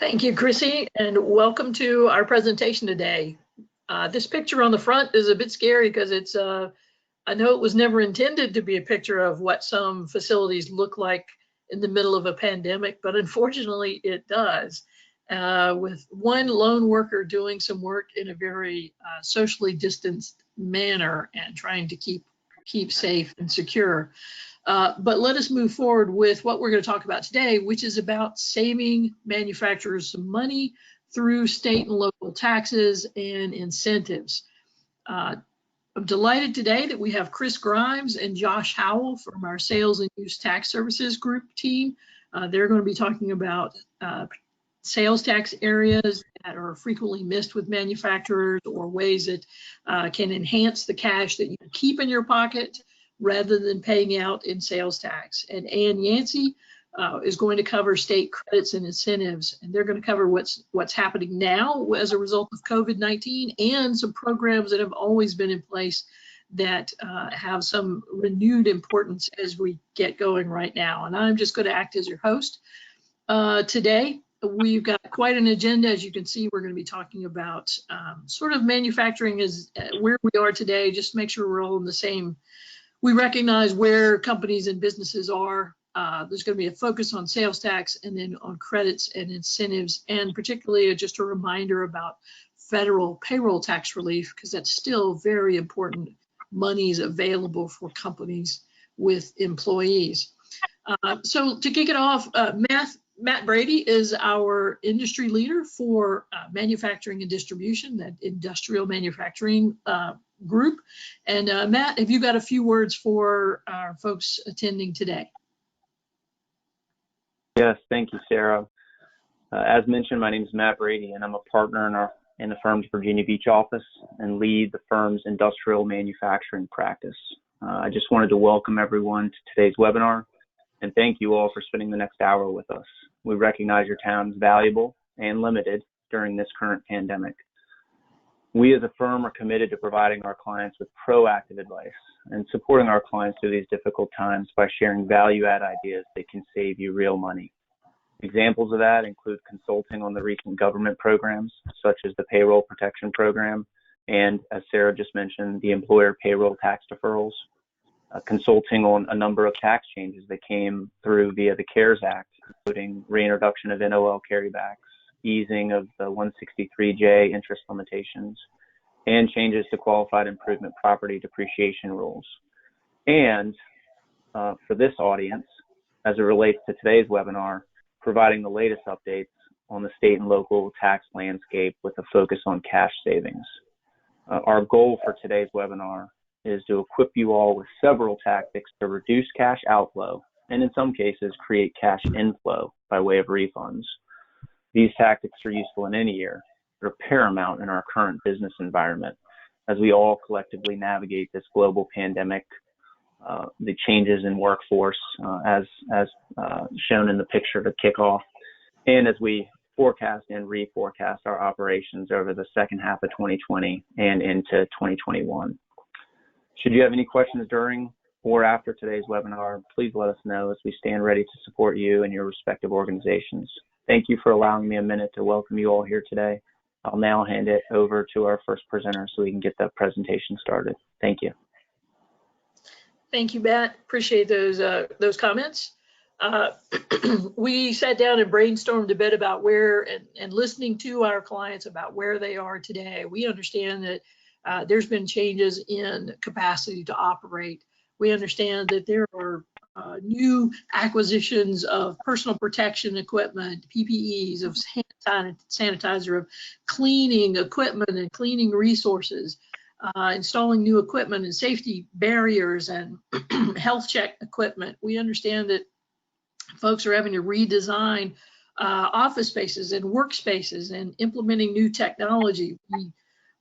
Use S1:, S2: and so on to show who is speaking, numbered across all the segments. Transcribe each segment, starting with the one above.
S1: Thank you, Chrissy, and welcome to our presentation today. This picture on the front is a bit scary because it's, I know it was never intended to be a picture of what some facilities look like in the middle of a pandemic, but unfortunately it does. With one lone worker doing some work in a very socially distanced manner and trying to keep safe and secure. But let us move forward with what we're going to talk about today, which is about saving manufacturers some money through state and local taxes and incentives. I'm delighted today that we have Chris Grimes and Josh Howell from our Sales and Use Tax Services Group team. They're going to be talking about sales tax areas that are frequently missed with manufacturers, or ways that can enhance the cash that you keep in your pocket rather than paying out in sales tax. And Ann Yancey is going to cover state credits and incentives, and they're going to cover what's happening now as a result of COVID-19 and some programs that have always been in place that have some renewed importance as we get going right now. And I'm just going to act as your host. Today, we've got quite an agenda. As you can see, we're going to be talking about sort of manufacturing is where we are today, just to make sure we're all in the same. We recognize where companies and businesses are. There's going to be a focus on sales tax and then on credits and incentives, and particularly just a reminder about federal payroll tax relief, because that's still very important monies available for companies with employees. So to kick it off, Matt Brady is our industry leader for manufacturing and distribution, that industrial manufacturing group. And Matt, have you got a few words for our folks attending today?
S2: Yes, thank you, Sarah. As mentioned, my name is Matt Brady, and I'm a partner in the firm's Virginia Beach office and lead the firm's industrial manufacturing practice. I just wanted to welcome everyone to today's webinar and thank you all for spending the next hour with us. We recognize your time is valuable and limited during this current pandemic. We as a firm are committed to providing our clients with proactive advice and supporting our clients through these difficult times by sharing value-add ideas that can save you real money. Examples of that include consulting on the recent government programs, such as the Payroll Protection Program and, as Sarah just mentioned, the employer payroll tax deferrals, consulting on a number of tax changes that came through via the CARES Act, including reintroduction of NOL carrybacks, easing of the 163J interest limitations, and changes to qualified improvement property depreciation rules. And for this audience, as it relates to today's webinar, providing the latest updates on the state and local tax landscape with a focus on cash savings. Our goal for today's webinar is to equip you all with several tactics to reduce cash outflow and in some cases create cash inflow by way of refunds. These tactics are useful in any year, but are paramount in our current business environment as we all collectively navigate this global pandemic, the changes in workforce as shown in the picture to kick off, and as we forecast and reforecast our operations over the second half of 2020 and into 2021. Should you have any questions during or after today's webinar, please let us know as we stand ready to support you and your respective organizations. Thank you for allowing me a minute to welcome you all here today. I'll now hand it over to our first presenter so we can get the presentation started. Thank you.
S1: Thank you, Matt. Appreciate those comments. We sat down and brainstormed a bit about where, and listening to our clients about where they are today. We understand that there's been changes in capacity to operate. We understand that there are new acquisitions of personal protection equipment, PPEs, of hand sanitizer, of cleaning equipment and cleaning resources, installing new equipment and safety barriers and health check equipment. We understand that folks are having to redesign office spaces and workspaces and implementing new technology.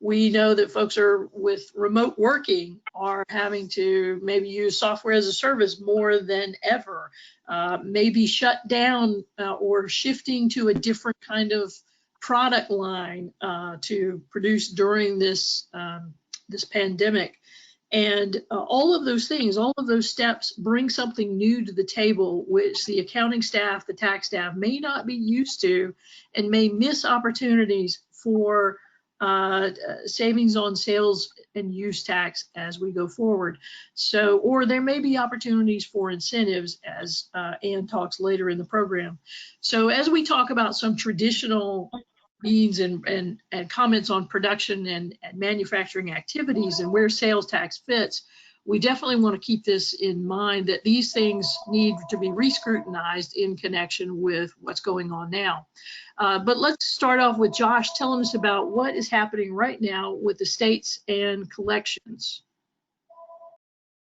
S1: We know that folks are with remote working are having to maybe use software as a service more than ever, maybe shut down or shifting to a different kind of product line to produce during this this pandemic. And all of those things, all of those steps bring something new to the table, which the accounting staff, the tax staff may not be used to, and may miss opportunities for savings on sales and use tax as we go forward. So, or there may be opportunities for incentives, as Ann talks later in the program. So as we talk about some traditional means and comments on production and manufacturing activities and where sales tax fits, we definitely want to keep this in mind, that these things need to be re-scrutinized in connection with what's going on now. But let's start off with Josh telling us about what is happening right now with the states and collections.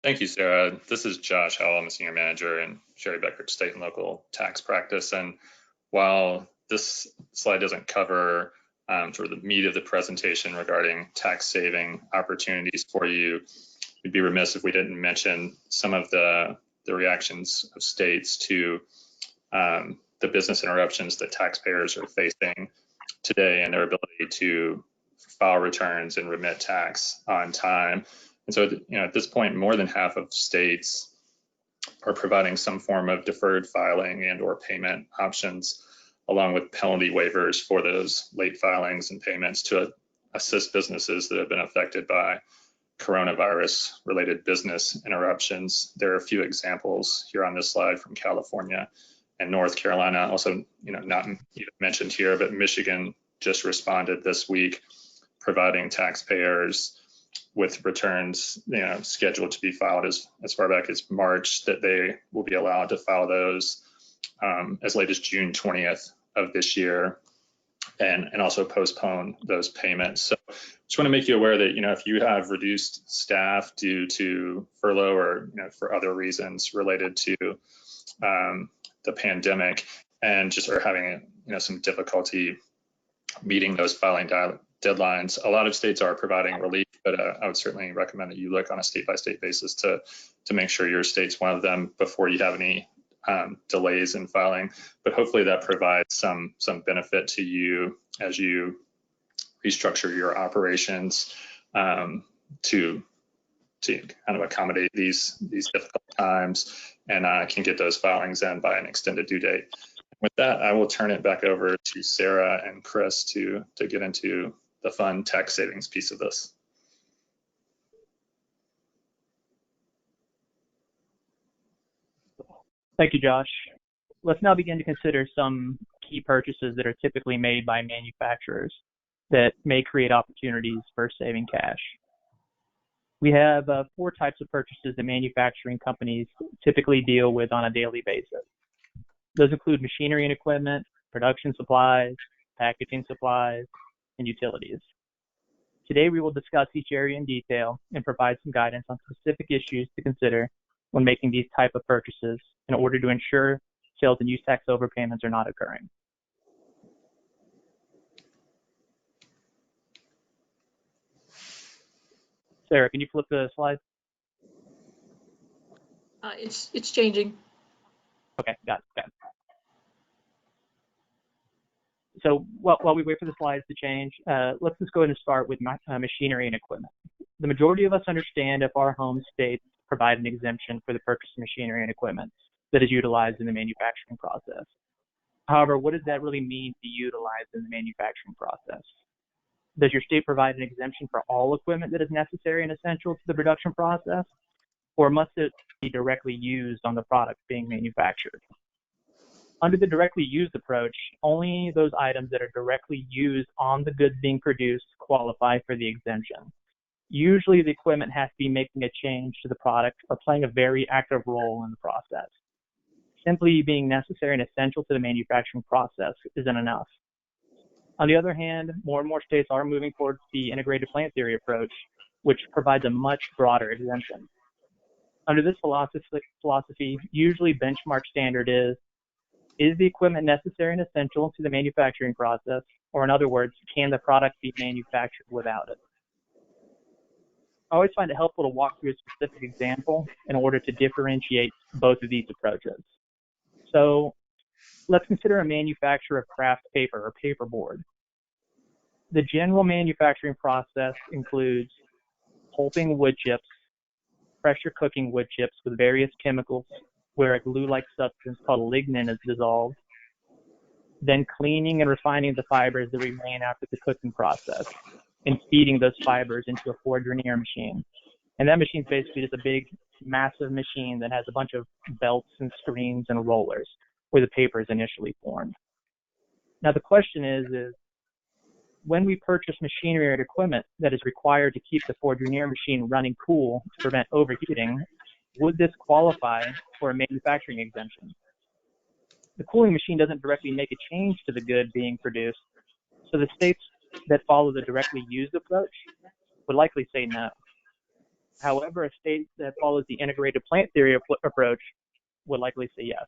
S3: Thank you, Sarah. This is Josh Howell. I'm a senior manager in Sherry Beckert State and Local Tax Practice. And while this slide doesn't cover sort of the meat of the presentation regarding tax saving opportunities for you, we'd be remiss if we didn't mention some of the reactions of states to the business interruptions that taxpayers are facing today and their ability to file returns and remit tax on time. And so, at this point, more than half of states are providing some form of deferred filing and or payment options, along with penalty waivers for those late filings and payments to assist businesses that have been affected by coronavirus-related business interruptions. There are a few examples here on this slide from California and North Carolina. Also, not mentioned here, but Michigan just responded this week, providing taxpayers with returns, scheduled to be filed as far back as March, that they will be allowed to file those as late as June 20th of this year, and also postpone those payments. So just want to make you aware that, if you have reduced staff due to furlough or, for other reasons related to the pandemic, and just are having, some difficulty meeting those filing deadlines, a lot of states are providing relief, but I would certainly recommend that you look on a state-by-state basis to make sure your state's one of them before you have any delays in filing. But hopefully that provides some benefit to you as you restructure your operations to kind of accommodate these difficult times, and can get those filings in by an extended due date. With that, I will turn it back over to Sarah and Chris to get into the fun tax savings piece of this.
S4: Thank you, Josh. Let's now begin to consider some key purchases that are typically made by manufacturers that may create opportunities for saving cash. We have 4 types of purchases that manufacturing companies typically deal with on a daily basis. Those include machinery and equipment, production supplies, packaging supplies, and utilities. Today, we will discuss each area in detail and provide some guidance on specific issues to consider when making these type of purchases in order to ensure sales and use tax overpayments are not occurring. Sarah, can you flip the slide?
S1: It's changing.
S4: Okay, got it. So while we wait for the slides to change, let's just go ahead and start with machinery and equipment. The majority of us understand if our home states provide an exemption for the purchase of machinery and equipment that is utilized in the manufacturing process. However, what does that really mean to utilize in the manufacturing process? Does your state provide an exemption for all equipment that is necessary and essential to the production process, or must it be directly used on the product being manufactured? Under the directly used approach, only those items that are directly used on the goods being produced qualify for the exemption. Usually the equipment has to be making a change to the product or playing a very active role in the process. Simply being necessary and essential to the manufacturing process isn't enough. On the other hand, more and more states are moving towards the integrated plant theory approach, which provides a much broader exemption. Under this philosophy, usually benchmark standard is the equipment necessary and essential to the manufacturing process? Or in other words, can the product be manufactured without it? I always find it helpful to walk through a specific example in order to differentiate both of these approaches. So let's consider a manufacturer of craft paper or paperboard. The general manufacturing process includes pulping wood chips pressure cooking wood chips with various chemicals where a glue-like substance called lignin is dissolved, then cleaning and refining the fibers that remain after the cooking process, and feeding those fibers into a four-denier machine. And that machine is basically just a big, massive machine that has a bunch of belts and screens and rollers where the paper is initially formed. Now the question is when we purchase machinery or equipment that is required to keep the four-denier machine running cool to prevent overheating, would this qualify for a manufacturing exemption? The cooling machine doesn't directly make a change to the good being produced, so the states that follow the directly used approach would likely say no. However, a state that follows the integrated plant theory approach would likely say yes.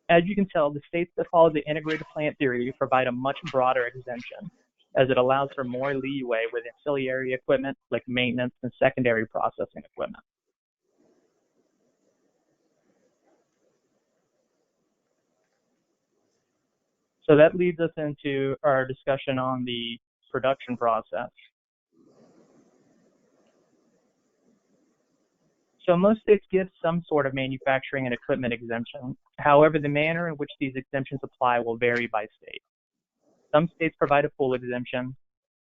S4: As you can tell, the states that follow the integrated plant theory provide a much broader exemption, as it allows for more leeway with ancillary equipment like maintenance and secondary processing equipment. So that leads us into our discussion on the production process. So most states give some sort of manufacturing and equipment exemption. However, the manner in which these exemptions apply will vary by state. Some states provide a full exemption,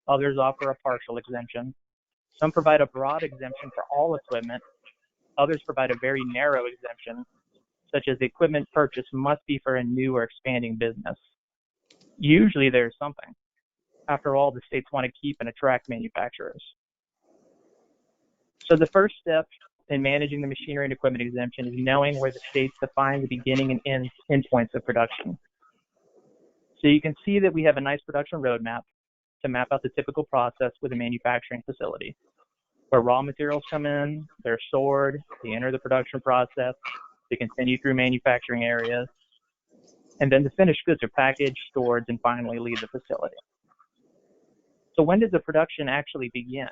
S4: others offer a partial exemption. Some provide a broad exemption for all equipment, others provide a very narrow exemption, such as the equipment purchase must be for a new or expanding business. Usually there's something. After all, the states want to keep and attract manufacturers. So the first step in managing the machinery and equipment exemption is knowing where the states define the beginning and end points of production. So you can see that we have a nice production roadmap to map out the typical process with a manufacturing facility, where raw materials come in, they're stored, they enter the production process, they continue through manufacturing areas, and then the finished goods are packaged, stored, and finally leave the facility. So when does the production actually begin?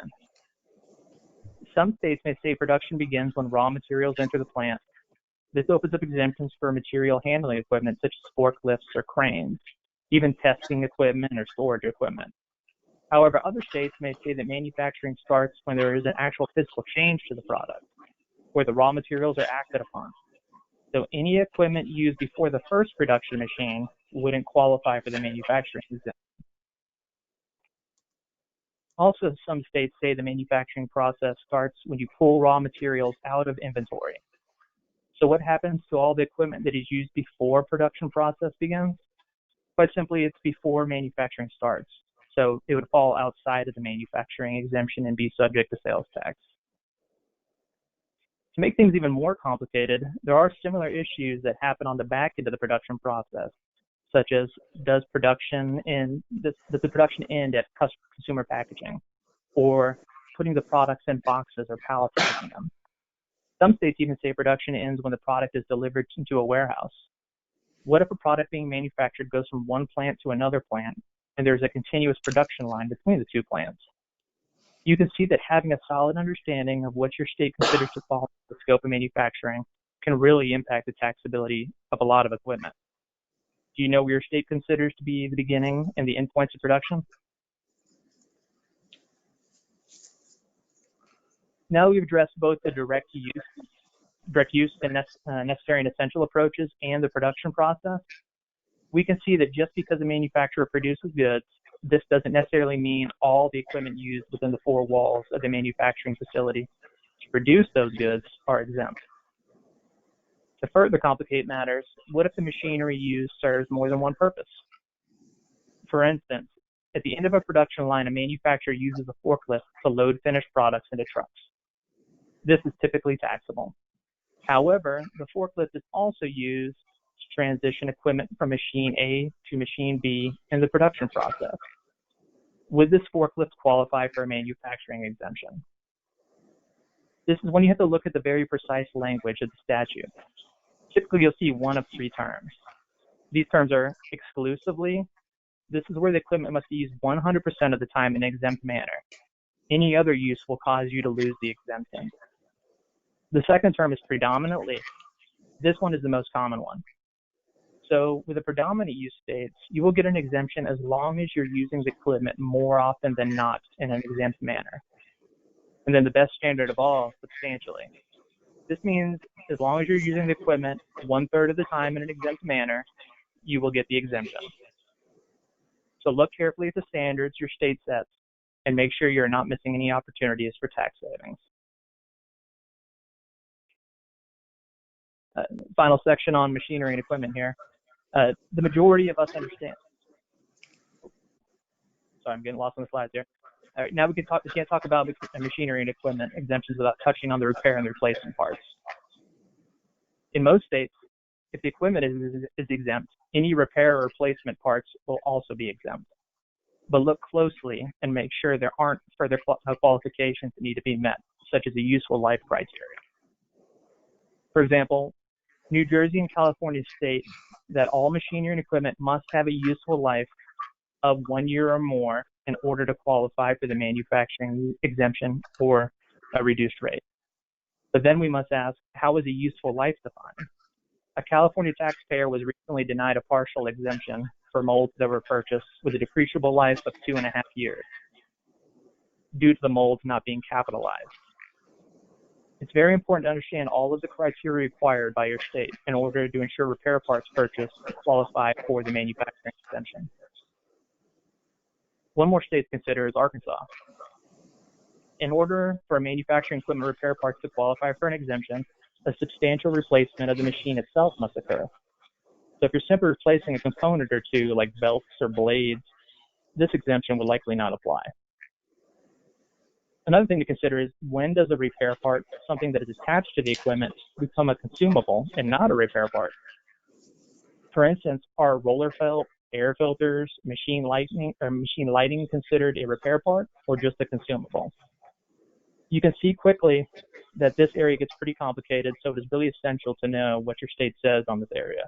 S4: Some states may say production begins when raw materials enter the plant. This opens up exemptions for material handling equipment such as forklifts or cranes, even testing equipment or storage equipment. However, other states may say that manufacturing starts when there is an actual physical change to the product, where the raw materials are acted upon. So any equipment used before the first production machine wouldn't qualify for the manufacturing exemption. Also, some states say the manufacturing process starts when you pull raw materials out of inventory. So what happens to all the equipment that is used before production process begins? Quite simply, it's before manufacturing starts. So it would fall outside of the manufacturing exemption and be subject to sales tax. To make things even more complicated, there are similar issues that happen on the back end of the production process, such as does the production end at consumer packaging, or putting the products in boxes or palletizing them. Some states even say production ends when the product is delivered into a warehouse. What if a product being manufactured goes from one plant to another plant, and there's a continuous production line between the two plants? You can see that having a solid understanding of what your state considers to fall into the scope of manufacturing can really impact the taxability of a lot of equipment. Do you know where your state considers to be the beginning and the end points of production? Now we've addressed both the direct use and necessary and essential approaches and the production process. We can see that just because a manufacturer produces goods, this doesn't necessarily mean all the equipment used within the four walls of the manufacturing facility to produce those goods are exempt. To further complicate matters, what if the machinery used serves more than one purpose? For instance, at the end of a production line, a manufacturer uses a forklift to load finished products into trucks. This is typically taxable. However, the forklift is also used to transition equipment from machine A to machine B in the production process. Would this forklift qualify for a manufacturing exemption? This is when you have to look at the very precise language of the statute. Typically, you'll see one of three terms. These terms are exclusively. This is where the equipment must be used 100% of the time in an exempt manner. Any other use will cause you to lose the exemption. The second term is predominantly. This one is the most common one. So with the predominant use states, you will get an exemption as long as you're using the equipment more often than not in an exempt manner. And then the best standard of all, substantially. This means as long as you're using the equipment 1/3 of the time in an exempt manner, you will get the exemption. So look carefully at the standards your state sets and make sure you're not missing any opportunities for tax savings. Final section on machinery and equipment here. The majority of us understand. Sorry, I'm getting lost on the slides here. All right, now we can't talk about machinery and equipment exemptions without touching on the repair and replacement parts. In most states, if the equipment is exempt, any repair or replacement parts will also be exempt. But look closely and make sure there aren't further qualifications that need to be met, such as a useful life criteria. For example, New Jersey and California state that all machinery and equipment must have a useful life of 1 year or more in order to qualify for the manufacturing exemption or a reduced rate. But then we must ask, how is a useful life defined? A California taxpayer was recently denied a partial exemption for molds that were purchased with a depreciable life of 2.5 years due to the molds not being capitalized. It's very important to understand all of the criteria required by your state in order to ensure repair parts purchased qualify for the manufacturing exemption. One more state to consider is Arkansas. In order for manufacturing equipment repair parts to qualify for an exemption, a substantial replacement of the machine itself must occur. So if you're simply replacing a component or two like belts or blades, this exemption would likely not apply. Another thing to consider is, when does a repair part, something that is attached to the equipment, become a consumable and not a repair part? For instance, are roller felt, air filters, machine lighting considered a repair part or just a consumable? You can see quickly that this area gets pretty complicated, so it is really essential to know what your state says on this area.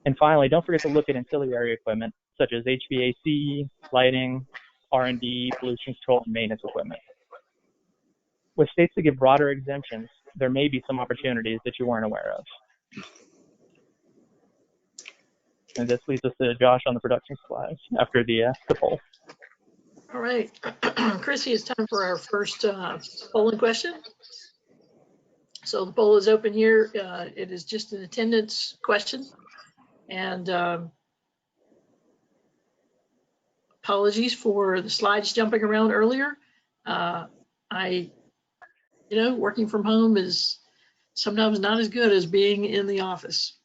S4: And finally, don't forget to look at ancillary equipment such as HVAC, lighting, R&D, pollution control, and maintenance equipment. With states that give broader exemptions, there may be some opportunities that you weren't aware of. And this leads us to Josh on the production slides after the poll.
S1: All right, Chrissy, it's time for our first polling question. So the poll is open here. It is just an attendance question. And apologies for the slides jumping around earlier. Working from home is sometimes not as good as being in the office.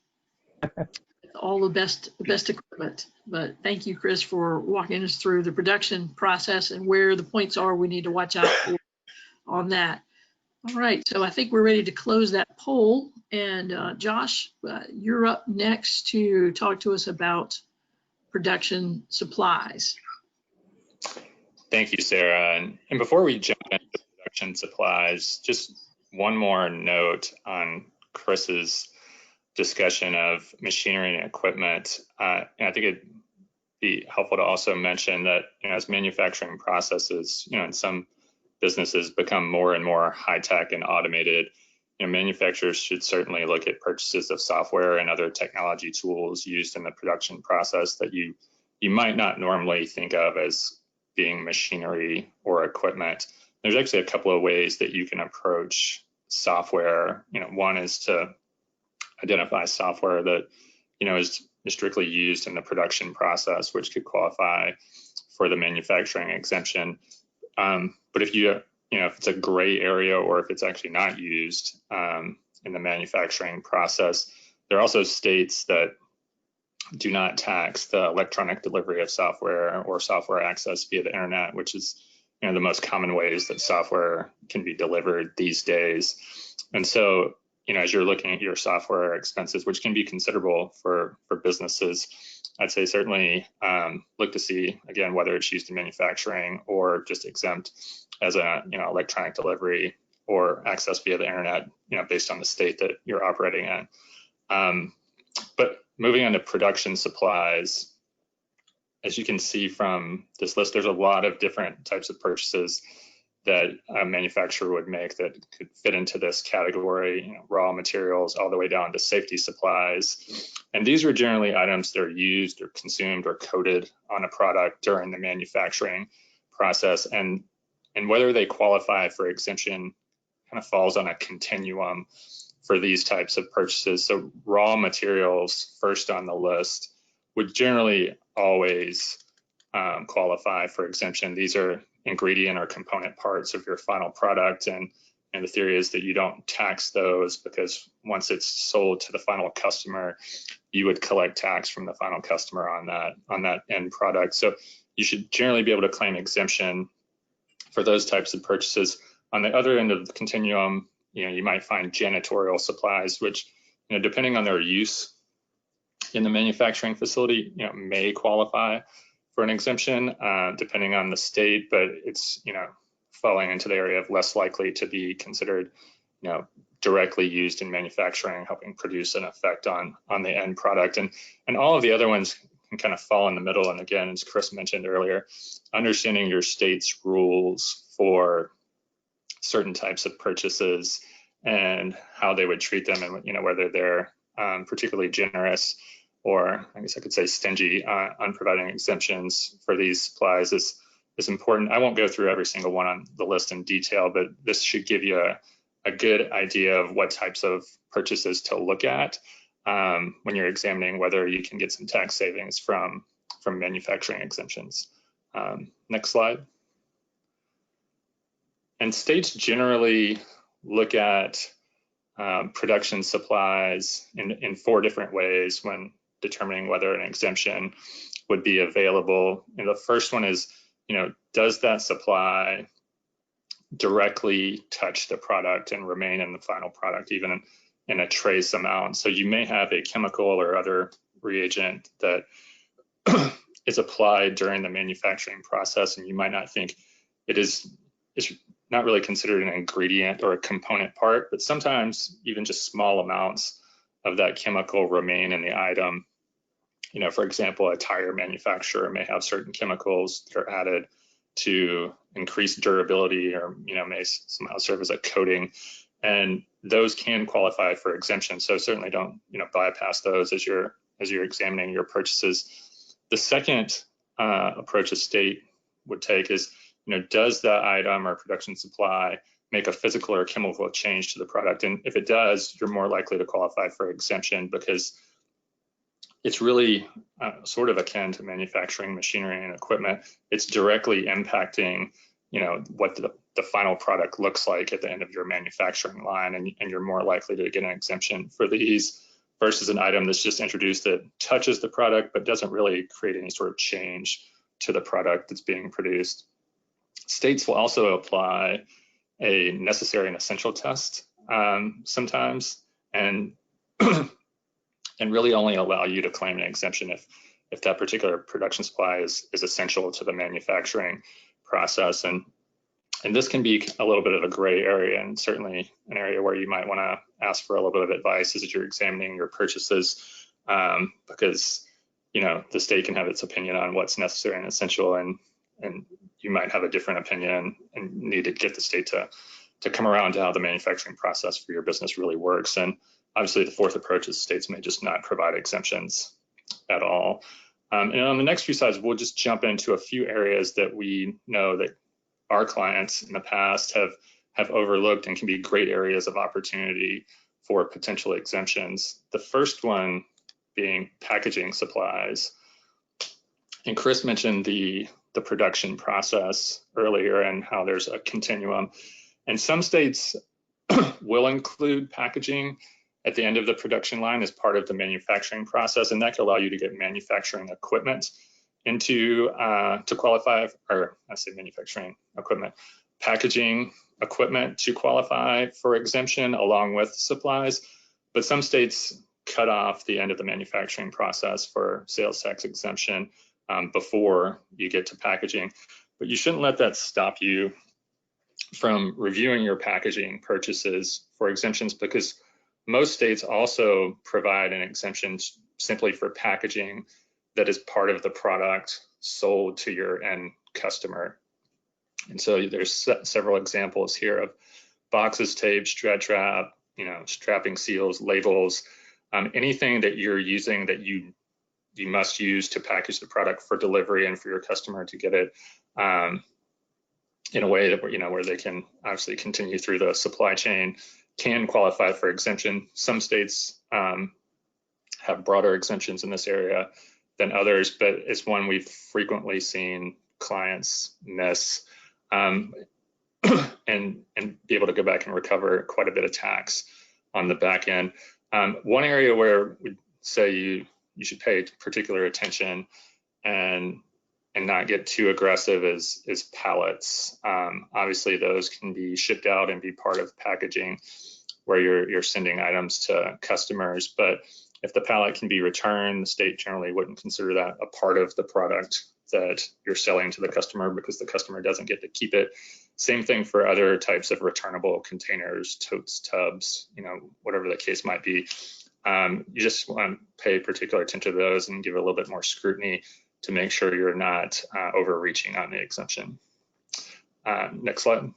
S1: All the best equipment. But thank you, Chris, for walking us through the production process and where the points are we need to watch out for on that. All right, so I think we're ready to close that poll. And Josh, you're up next to talk to us about production supplies.
S3: Thank you, Sarah. And before we jump into production supplies, just one more note on Chris's discussion of machinery and equipment. And I think it'd be helpful to also mention that, as manufacturing processes, in some businesses become more and more high-tech and automated, manufacturers should certainly look at purchases of software and other technology tools used in the production process that you might not normally think of as being machinery or equipment. There's actually a couple of ways that you can approach software. One is to identify software that is strictly used in the production process, which could qualify for the manufacturing exemption. But if if it's a gray area or if it's actually not used in the manufacturing process, there are also states that do not tax the electronic delivery of software or software access via the internet, which is the most common ways that software can be delivered these days. And so, as you're looking at your software expenses, which can be considerable for businesses, I'd say certainly look to see, again, whether it's used in manufacturing or just exempt as a electronic delivery or access via the internet, based on the state that you're operating in. But moving on to production supplies, as you can see from this list, there's a lot of different types of purchases that a manufacturer would make that could fit into this category, raw materials all the way down to safety supplies. And these are generally items that are used or consumed or coated on a product during the manufacturing process. And whether they qualify for exemption kind of falls on a continuum for these types of purchases. So raw materials first on the list would generally always qualify for exemption. These are ingredient or component parts of your final product, and the theory is that you don't tax those because once it's sold to the final customer, you would collect tax from the final customer on that end product. So you should generally be able to claim exemption for those types of purchases. On the other end of the continuum, you might find janitorial supplies, which, depending on their use in the manufacturing facility, may qualify for an exemption, depending on the state, but it's, falling into the area of less likely to be considered, directly used in manufacturing, helping produce an effect on the end product. And all of the other ones can kind of fall in the middle. And again, as Chris mentioned earlier, understanding your state's rules for certain types of purchases and how they would treat them, and whether they're particularly generous or, I guess I could say, stingy on providing exemptions for these supplies is important. I won't go through every single one on the list in detail, but this should give you a good idea of what types of purchases to look at when you're examining whether you can get some tax savings from manufacturing exemptions. Next slide. And states generally look at production supplies in 4 different ways when determining whether an exemption would be available. And the first one is, does that supply directly touch the product and remain in the final product, even in a trace amount? So you may have a chemical or other reagent that is applied during the manufacturing process, and you might not think it's not really considered an ingredient or a component part, but sometimes even just small amounts of that chemical remain in the item. For example, a tire manufacturer may have certain chemicals that are added to increase durability, or may somehow serve as a coating, and those can qualify for exemption. So certainly don't bypass those as you're examining your purchases. The second approach a state would take is, does that item or production supply make a physical or chemical change to the product? And if it does, you're more likely to qualify for exemption, because it's really sort of akin to manufacturing machinery and equipment. It's directly impacting, what the final product looks like at the end of your manufacturing line, and you're more likely to get an exemption for these versus an item that's just introduced that touches the product but doesn't really create any sort of change to the product that's being produced. States will also apply a necessary and essential test sometimes, and really only allow you to claim an exemption if that particular production supply is essential to the manufacturing process. And this can be a little bit of a gray area, and certainly an area where you might want to ask for a little bit of advice as you're examining your purchases, because the state can have its opinion on what's necessary and essential, and you might have a different opinion and need to get the state to come around to how the manufacturing process for your business really works. And obviously, the fourth approach is states may just not provide exemptions at all. And on the next few slides, we'll just jump into a few areas that we know that our clients in the past have overlooked and can be great areas of opportunity for potential exemptions. The first one being packaging supplies. And Chris mentioned the production process earlier and how there's a continuum. And some states will include packaging at the end of the production line as part of the manufacturing process, and that can allow you to get manufacturing equipment into to qualify, or I say manufacturing equipment, packaging equipment to qualify for exemption along with supplies. But some states cut off the end of the manufacturing process for sales tax exemption before you get to packaging. But you shouldn't let that stop you from reviewing your packaging purchases for exemptions, because most states also provide an exemption simply for packaging that is part of the product sold to your end customer. And so there's several examples here of boxes, tape, stretch wrap, strapping seals, labels, anything that you're using that you must use to package the product for delivery and for your customer to get it in a way that, where they can obviously continue through the supply chain, can qualify for exemption. Some states have broader exemptions in this area than others, but it's one we've frequently seen clients miss, and be able to go back and recover quite a bit of tax on the back end. One area where we'd say you should pay particular attention and not get too aggressive is pallets. Obviously, those can be shipped out and be part of packaging where you're sending items to customers. But if the pallet can be returned, the state generally wouldn't consider that a part of the product that you're selling to the customer, because the customer doesn't get to keep it. Same thing for other types of returnable containers, totes, tubs, whatever the case might be. You just want to pay particular attention to those and give it a little bit more scrutiny to make sure you're not overreaching on the exemption. Next slide.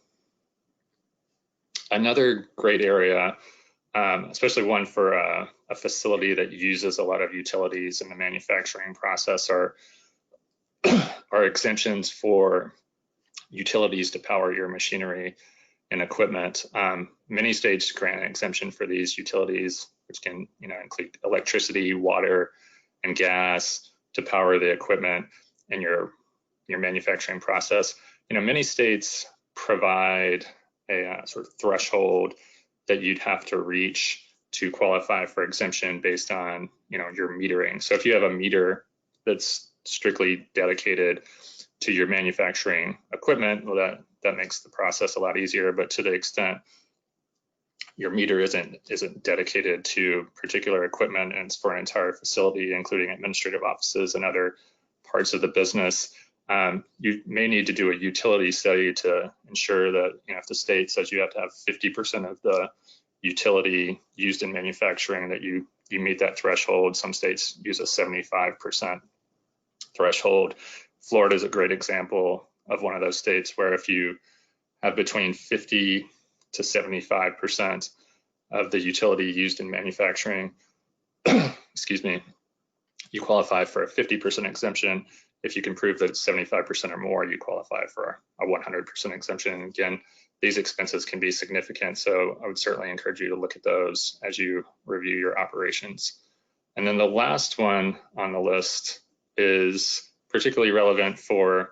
S3: Another great area, especially one for a facility that uses a lot of utilities in the manufacturing process, are exemptions for utilities to power your machinery and equipment. Many states grant an exemption for these utilities, which can include electricity, water, and gas to power the equipment in your manufacturing process. Many states provide a sort of threshold that you'd have to reach to qualify for exemption based on your metering. So if you have a meter that's strictly dedicated to your manufacturing equipment, well, that makes the process a lot easier. But to the extent your meter isn't dedicated to particular equipment and it's for an entire facility, including administrative offices and other parts of the business, you may need to do a utility study to ensure that if the state says you have to have 50% of the utility used in manufacturing, that you meet that threshold. Some states use a 75% threshold. Florida is a great example of one of those states where if you have between 50 to 75% of the utility used in manufacturing, excuse me, you qualify for a 50% exemption. If you can prove that it's 75% or more, you qualify for a 100% exemption. And again, these expenses can be significant, so I would certainly encourage you to look at those as you review your operations. And then the last one on the list is particularly relevant for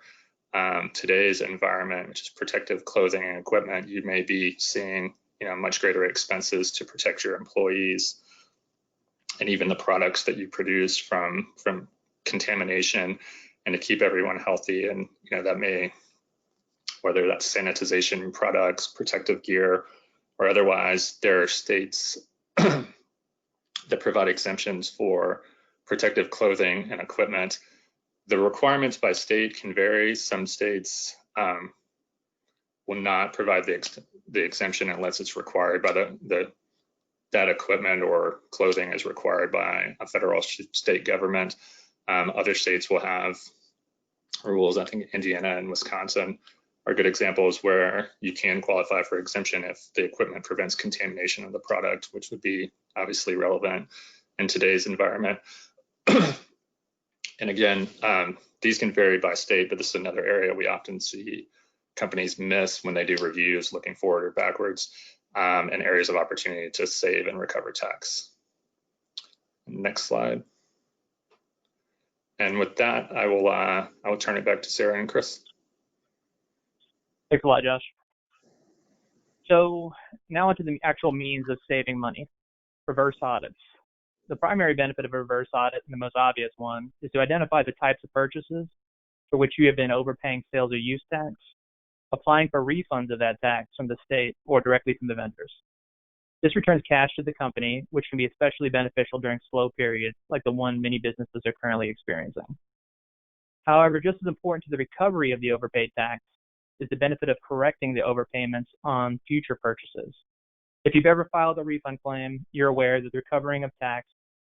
S3: today's environment, which is protective clothing and equipment. You may be seeing much greater expenses to protect your employees and even the products that you produce from contamination, and to keep everyone healthy. And that may, whether that's sanitization products, protective gear, or otherwise, there are states that provide exemptions for protective clothing and equipment. The requirements by state can vary. Some states will not provide the exemption unless it's required by that equipment or clothing is required by a federal state government. Other states will have rules. I think Indiana and Wisconsin are good examples where you can qualify for exemption if the equipment prevents contamination of the product, which would be obviously relevant in today's environment. And again, these can vary by state, but this is another area we often see companies miss when they do reviews, looking forward or backwards, and areas of opportunity to save and recover tax. Next slide. And with that, I will turn it back to Sarah and Chris.
S4: Thanks a lot, Josh. So now onto the actual means of saving money, reverse audits. The primary benefit of a reverse audit, and the most obvious one, is to identify the types of purchases for which you have been overpaying sales or use tax, applying for refunds of that tax from the state or directly from the vendors. This returns cash to the company, which can be especially beneficial during slow periods like the one many businesses are currently experiencing. However, just as important to the recovery of the overpaid tax is the benefit of correcting the overpayments on future purchases. If you've ever filed a refund claim, you're aware that the recovering of tax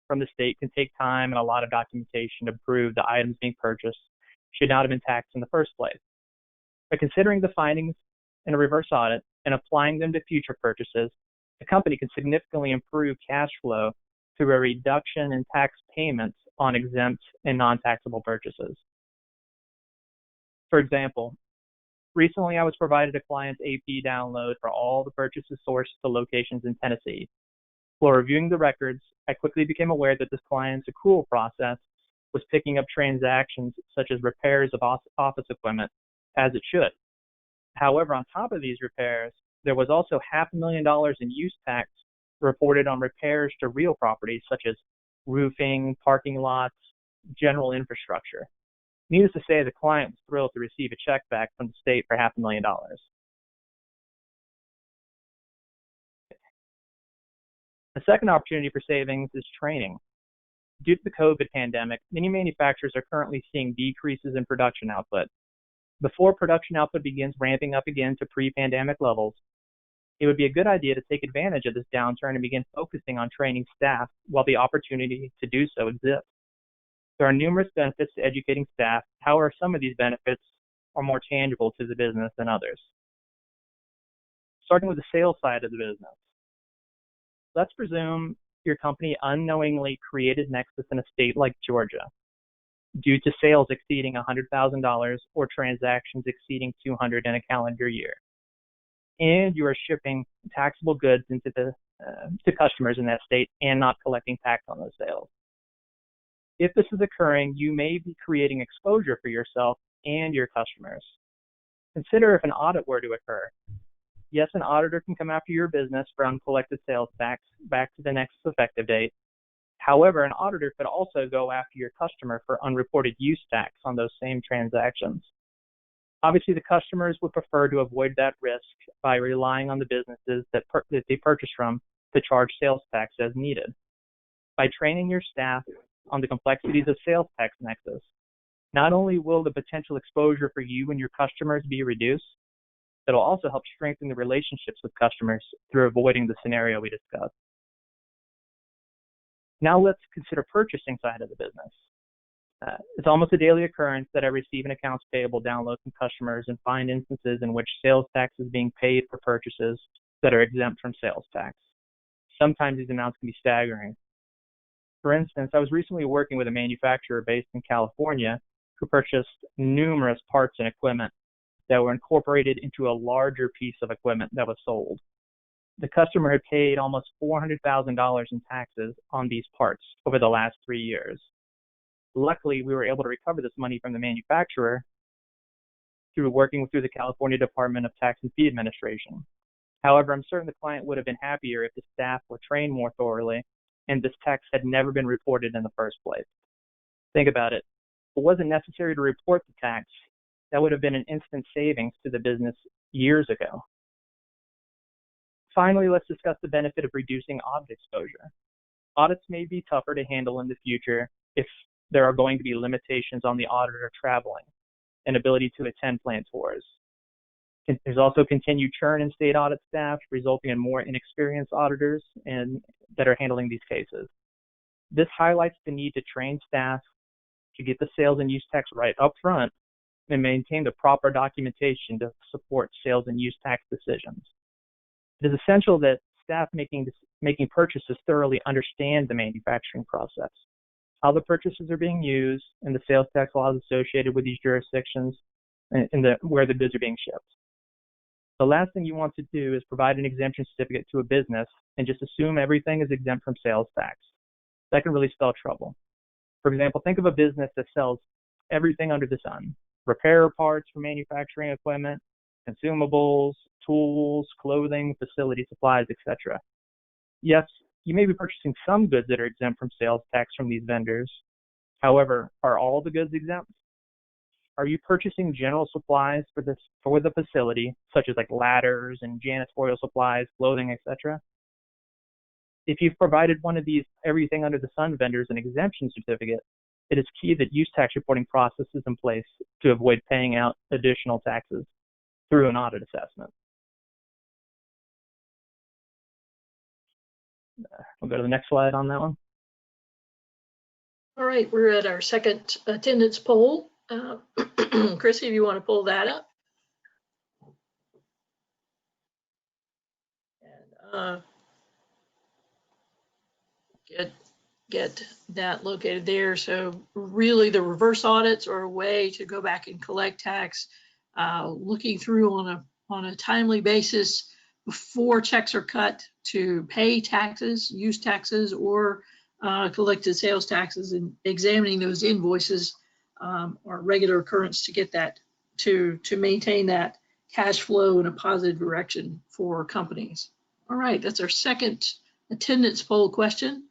S4: from the state can take time and a lot of documentation to prove the items being purchased should not have been taxed in the first place. By considering the findings in a reverse audit and applying them to future purchases, the company can significantly improve cash flow through a reduction in tax payments on exempt and non-taxable purchases. For example, Recently, I was provided a client's AP download for all the purchases sourced to locations in Tennessee. While reviewing the records, I quickly became aware that this client's accrual process was picking up transactions such as repairs of office equipment, as it should. However, on top of these repairs, there was also $500,000 in use tax reported on repairs to real properties such as roofing, parking lots, general infrastructure. Needless to say, the client was thrilled to receive a check back from the state for $500,000. The second opportunity for savings is training. Due to the COVID pandemic, many manufacturers are currently seeing decreases in production output. Before production output begins ramping up again to pre-pandemic levels, it would be a good idea to take advantage of this downturn and begin focusing on training staff while the opportunity to do so exists. There are numerous benefits to educating staff. However, some of these benefits are more tangible to the business than others. Starting with the sales side of the business. Let's presume your company unknowingly created Nexus in a state like Georgia due to sales exceeding $100,000 or transactions exceeding 200 in a calendar year. And you are shipping taxable goods into to customers in that state and not collecting tax on those sales. If this is occurring, you may be creating exposure for yourself and your customers. Consider if an audit were to occur. Yes, an auditor can come after your business for uncollected sales tax back to the next effective date. However, an auditor could also go after your customer for unreported use tax on those same transactions. Obviously, the customers would prefer to avoid that risk by relying on the businesses that they purchase from to charge sales tax as needed. By training your staff on the complexities of sales tax nexus, not only will the potential exposure for you and your customers be reduced, it'll also help strengthen the relationships with customers through avoiding the scenario we discussed. Now let's consider purchasing side of the business. It's almost a daily occurrence that I receive an accounts payable download from customers and find instances in which sales tax is being paid for purchases that are exempt from sales tax. Sometimes these amounts can be staggering. For instance, I was recently working with a manufacturer based in California who purchased numerous parts and equipment that were incorporated into a larger piece of equipment that was sold. The customer had paid almost $400,000 in taxes on these parts over the last 3 years. Luckily, we were able to recover this money from the manufacturer through working through the California Department of Tax and Fee Administration. However, I'm certain the client would have been happier if the staff were trained more thoroughly and this tax had never been reported in the first place. Think about it. If it wasn't necessary to report the tax, that would have been an instant savings to the business years ago. Finally, let's discuss the benefit of reducing audit exposure. Audits may be tougher to handle in the future if there are going to be limitations on the auditor traveling and ability to attend plant tours. There's also continued churn in state audit staff, resulting in more inexperienced auditors that are handling these cases. This highlights the need to train staff to get the sales and use tax right up front and maintain the proper documentation to support sales and use tax decisions. It is essential that staff making purchases thoroughly understand the manufacturing process, how the purchases are being used, and the sales tax laws associated with these jurisdictions and where the goods are being shipped. The last thing you want to do is provide an exemption certificate to a business and just assume everything is exempt from sales tax. That can really spell trouble. For example, think of a business that sells everything under the sun: repair parts for manufacturing equipment, consumables, tools, clothing, facility supplies, etc. Yes, you may be purchasing some goods that are exempt from sales tax from these vendors. However, are all the goods exempt? Are you purchasing general supplies for the facility, such as like ladders and janitorial supplies, clothing, etc.? If you've provided one of these everything under the sun vendors an exemption certificate, it is key that use tax reporting process is in place to avoid paying out additional taxes through an audit assessment. We'll go to the next slide on that one.
S1: All right, we're at our second attendance poll. Chrissy, if you want to pull that up. And get that located there. So really the reverse audits are a way to go back and collect tax looking through on a timely basis before checks are cut to pay taxes, use taxes, or collected sales taxes, and examining those invoices are a regular occurrence to get that to maintain that cash flow in a positive direction for companies. All right, that's our second attendance poll question.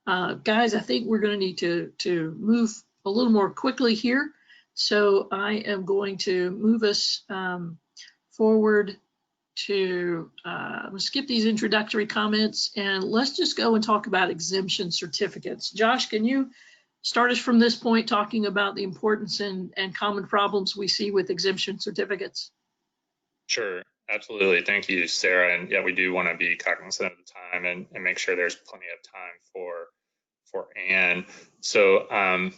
S1: Guys, I think we're going to need to move a little more quickly here. So I am going to move us forward to skip these introductory comments, and let's just go and talk about exemption certificates. Josh, can you start us from this point talking about the importance and common problems we see with exemption certificates?
S3: Sure, absolutely. Thank you, Sarah. And yeah, we do want to be cognizant of the time and make sure there's plenty of time for Anne. So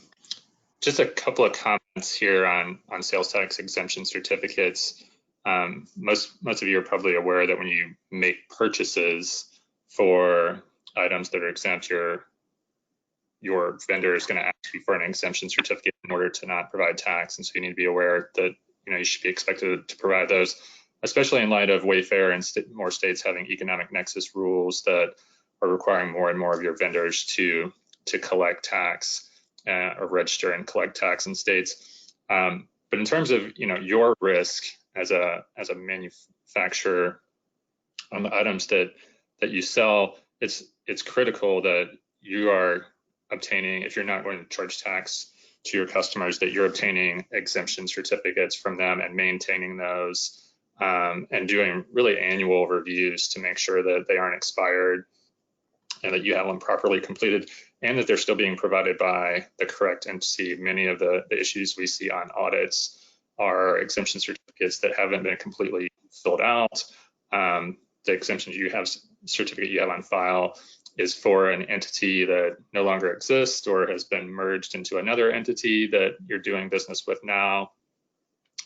S3: just a couple of comments here on sales tax exemption certificates. Most of you are probably aware that when you make purchases for items that are exempt, your vendor is going to ask you for an exemption certificate in order to not provide tax, and so you need to be aware that you should be expected to provide those, especially in light of Wayfair and more states having economic nexus rules that are requiring more and more of your vendors to collect tax or register and collect tax in states. But in terms of your risk as a manufacturer on the items that you sell, it's critical that you are obtaining, if you're not going to charge tax to your customers, that you're obtaining exemption certificates from them and maintaining those, and doing really annual reviews to make sure that they aren't expired and that you have them properly completed, and that they're still being provided by the correct entity. Many of the issues we see on audits are exemption certificates that haven't been completely filled out. The exemption certificate you have on file is for an entity that no longer exists or has been merged into another entity that you're doing business with now,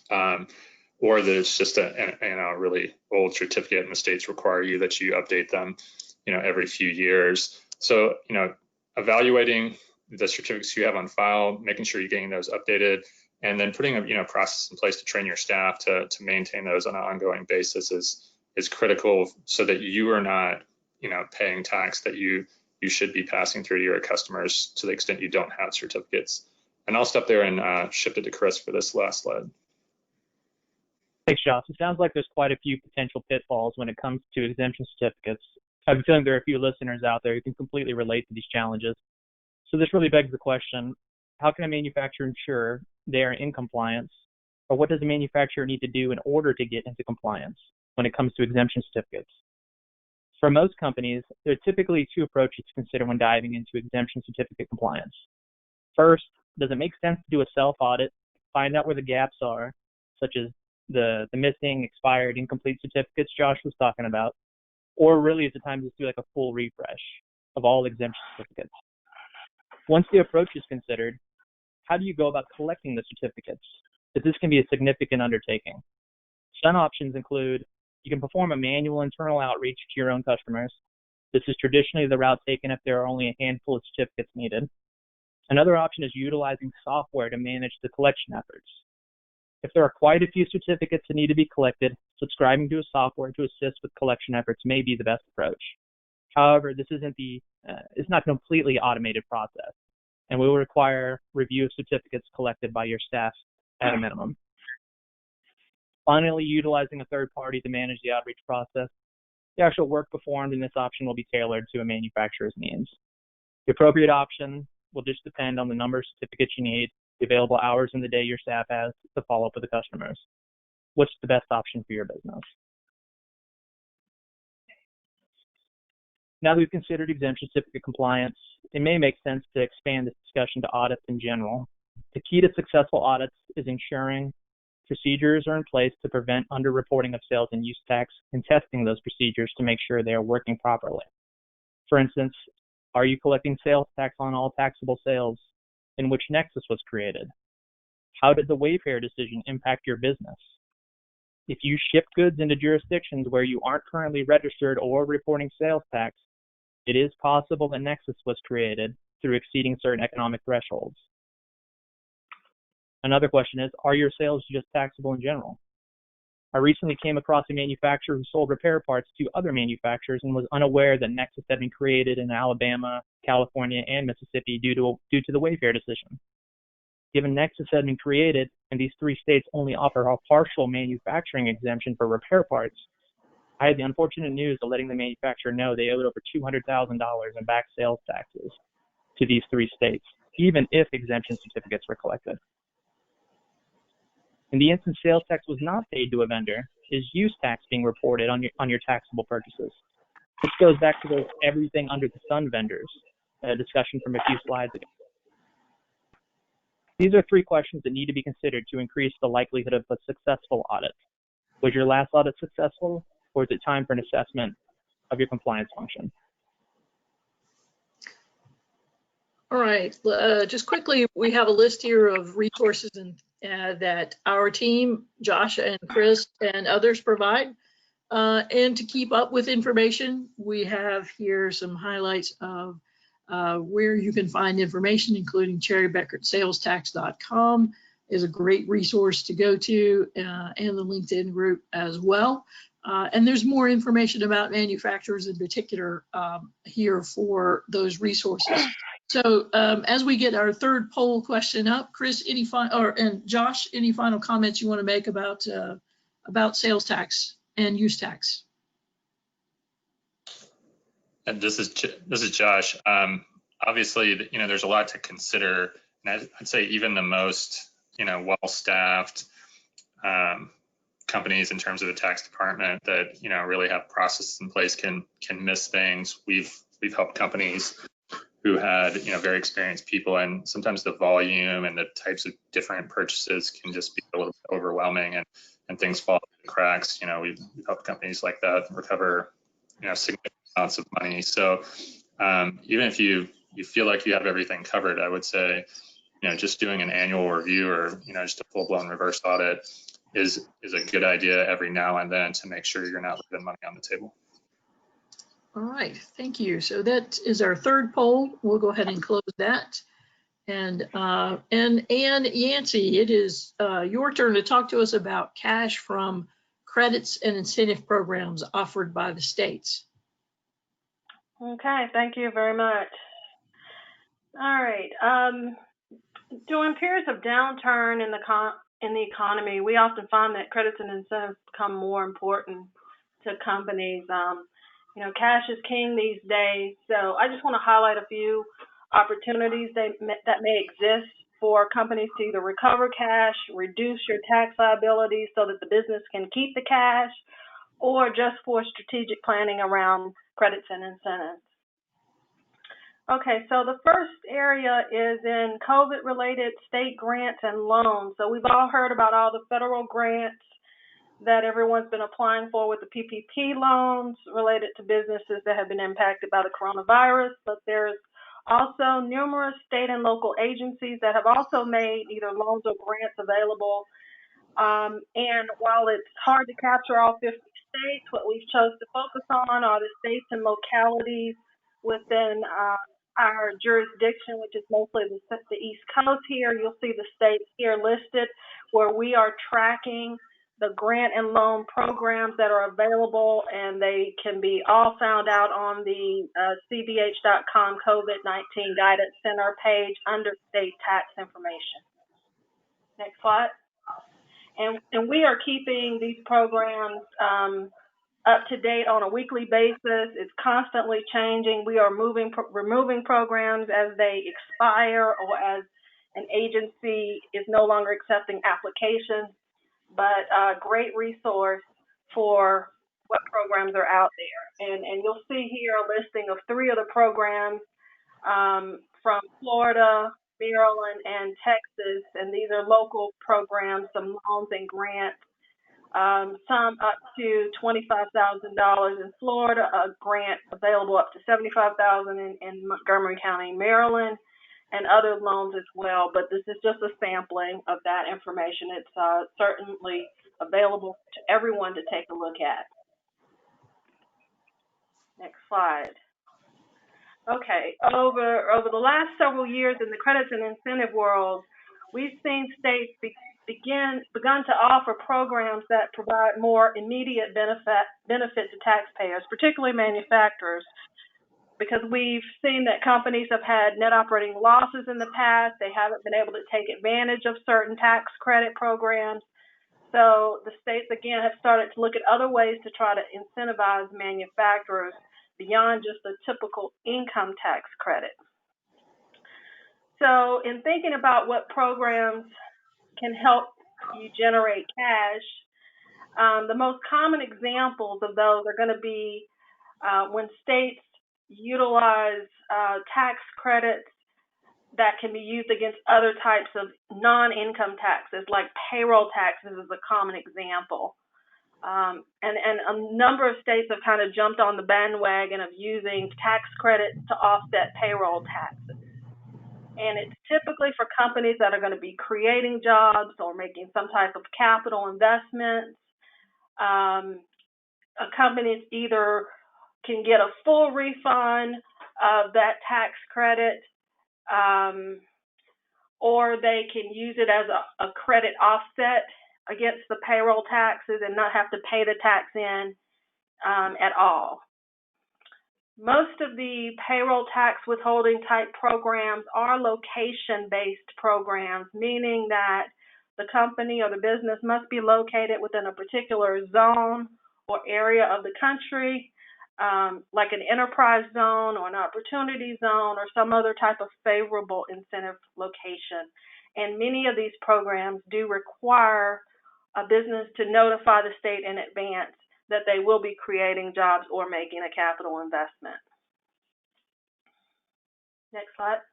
S3: or that it's just a really old certificate and the states require you that you update them every few years. So evaluating the certificates you have on file, making sure you're getting those updated, and then putting a process in place to train your staff to maintain those on an ongoing basis is critical, so that you are not paying tax that you should be passing through to your customers to the extent you don't have certificates. And I'll stop there and shift it to Chris for this last slide.
S4: Thanks, Josh. It sounds like there's quite a few potential pitfalls when it comes to exemption certificates. I have a feeling there are a few listeners out there who can completely relate to these challenges. So this really begs the question, how can a manufacturer ensure they are in compliance, or what does a manufacturer need to do in order to get into compliance when it comes to exemption certificates? For most companies, there are typically two approaches to consider when diving into exemption certificate compliance. First, does it make sense to do a self-audit, find out where the gaps are, such as the missing, expired, incomplete certificates Josh was talking about, or really is it time to do like a full refresh of all exemption certificates? Once the approach is considered, how do you go about collecting the certificates? Because this can be a significant undertaking. Some options include you can perform a manual internal outreach to your own customers. This is traditionally the route taken if there are only a handful of certificates needed. Another option is utilizing software to manage the collection efforts. If there are quite a few certificates that need to be collected, subscribing to a software to assist with collection efforts may be the best approach. However, this it's not a completely automated process, and will require review of certificates collected by your staff at a minimum. Finally, utilizing a third party to manage the outreach process. The actual work performed in this option will be tailored to a manufacturer's needs. The appropriate option will just depend on the number of certificates you need, the available hours in the day your staff has to follow up with the customers. What's the best option for your business? Now that we've considered exemption certificate compliance, it may make sense to expand this discussion to audits in general. The key to successful audits is ensuring procedures are in place to prevent underreporting of sales and use tax, and testing those procedures to make sure they are working properly. For instance, are you collecting sales tax on all taxable sales? In which nexus was created? How did the Wayfair decision impact your business? If you ship goods into jurisdictions where you aren't currently registered or reporting sales tax, it is possible the nexus was created through exceeding certain economic thresholds. Another question is, are your sales just taxable in general? I recently came across a manufacturer who sold repair parts to other manufacturers and was unaware that Nexus had been created in Alabama, California, and Mississippi due to the Waivers decision. Given Nexus had been created and these 3 states only offer a partial manufacturing exemption for repair parts, I had the unfortunate news of letting the manufacturer know they owed over $200,000 in back sales taxes to these 3 states, even if exemption certificates were collected. In the instance sales tax was not paid to a vendor, is use tax being reported on your taxable purchases? This goes back to those everything under the sun vendors, a discussion from a few slides ago. These are 3 questions that need to be considered to increase the likelihood of a successful audit. Was your last audit successful, or is it time for an assessment of your compliance function?
S1: All right, just quickly, we have a list here of resources that our team, Josh and Chris and others provide. And to keep up with information, we have here some highlights of where you can find information, including cherrybecketsalestax.com is a great resource to go to, and the LinkedIn group as well. And there's more information about manufacturers in particular here for those resources. So as we get our third poll question up, Chris, and Josh, any final comments you want to make about sales tax and use tax?
S3: And this is Josh. Obviously, there's a lot to consider, and I'd say even the most, well-staffed companies in terms of the tax department that really have processes in place can miss things. We've helped companies who had very experienced people, and sometimes the volume and the types of different purchases can just be a little bit overwhelming, and things fall through the cracks. We've helped companies like that recover significant amounts of money. So even if you feel like you have everything covered, I would say just doing an annual review or just a full-blown reverse audit is a good idea every now and then to make sure you're not leaving money on the table.
S1: All right, thank you. So that is our third poll. We'll go ahead and close that. And Ann Yancey, it is your turn to talk to us about cash from credits and incentive programs offered by the states.
S5: Okay, thank you very much. All right. During periods of downturn in the economy, we often find that credits and incentives become more important to companies. Cash is king these days, so I just want to highlight a few opportunities that may exist for companies to either recover cash, reduce your tax liability so that the business can keep the cash, or just for strategic planning around credits and incentives. Okay, so the first area is in COVID-related state grants and loans. So we've all heard about all the federal grants that everyone's been applying for with the PPP loans related to businesses that have been impacted by the coronavirus, but there's also numerous state and local agencies that have also made either loans or grants available. And while it's hard to capture all 50 states, what we've chose to focus on are the states and localities within our jurisdiction, which is mostly the East Coast here. You'll see the states here listed where we are tracking the grant and loan programs that are available, and they can be all found out on the cbh.com COVID-19 Guidance Center page under state tax information. Next slide. And we are keeping these programs up to date on a weekly basis. It's constantly changing. We are removing programs as they expire or as an agency is no longer accepting applications, but a great resource for what programs are out there. And you'll see here a listing of 3 of the programs from Florida, Maryland, and Texas, and these are local programs, some loans and grants, some up to $25,000 in Florida, a grant available up to $75,000 in Montgomery County, Maryland, and other loans as well. But this is just a sampling of that information. It's certainly available to everyone to take a look at. Next slide. Okay, over the last several years in the credits and incentive world, we've seen states begun to offer programs that provide more immediate benefit to taxpayers, particularly manufacturers, because we've seen that companies have had net operating losses in the past. They haven't been able to take advantage of certain tax credit programs. So the states, again, have started to look at other ways to try to incentivize manufacturers beyond just the typical income tax credit. So in thinking about what programs can help you generate cash, the most common examples of those are going to be when states utilize tax credits that can be used against other types of non-income taxes, like payroll taxes is a common example. And a number of states have kind of jumped on the bandwagon of using tax credits to offset payroll taxes. And it's typically for companies that are going to be creating jobs or making some type of capital investments. A company either can get a full refund of that tax credit, or they can use it as a credit offset against the payroll taxes and not have to pay the tax in at all. Most of the payroll tax withholding type programs are location-based programs, meaning that the company or the business must be located within a particular zone or area of the country, like an enterprise zone or an opportunity zone or some other type of favorable incentive location. And many of these programs do require a business to notify the state in advance that they will be creating jobs or making a capital investment. Next slide.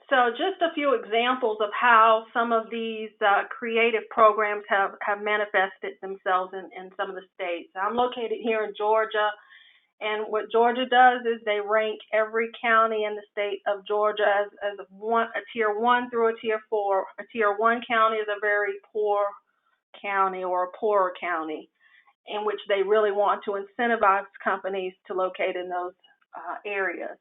S5: So just a few examples of how some of these creative programs have manifested themselves in some of the states. I'm located here in Georgia, and what Georgia does is they rank every county in the state of Georgia as a tier 1 through a tier 4. A tier 1 county is a very poor county or a poorer county, in which they really want to incentivize companies to locate in those areas.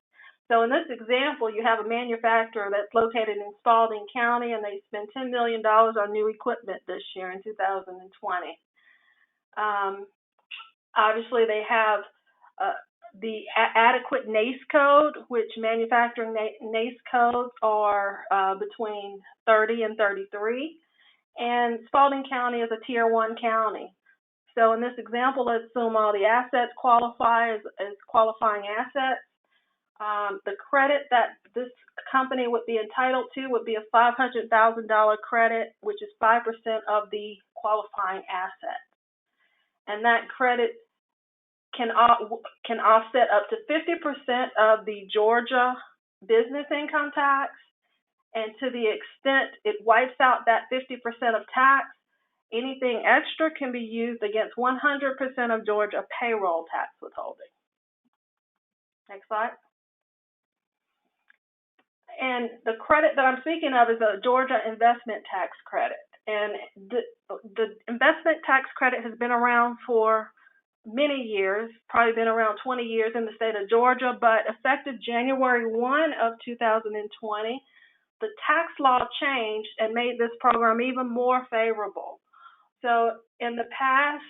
S5: So in this example, you have a manufacturer that's located in Spalding County, and they spent $10 million on new equipment this year in 2020. Obviously, they have the adequate NACE code, which manufacturing NACE codes are between 30 and 33. And Spalding County is a tier 1 county. So in this example, let's assume all the assets qualify as qualifying assets. The credit that this company would be entitled to would be a $500,000 credit, which is 5% of the qualifying asset. And that credit can offset up to 50% of the Georgia business income tax. And to the extent it wipes out that 50% of tax, anything extra can be used against 100% of Georgia payroll tax withholding. Next slide. And the credit that I'm speaking of is a Georgia investment tax credit. And the investment tax credit has been around for many years, probably been around 20 years in the state of Georgia, but effective January 1 of 2020, the tax law changed and made this program even more favorable. So in the past,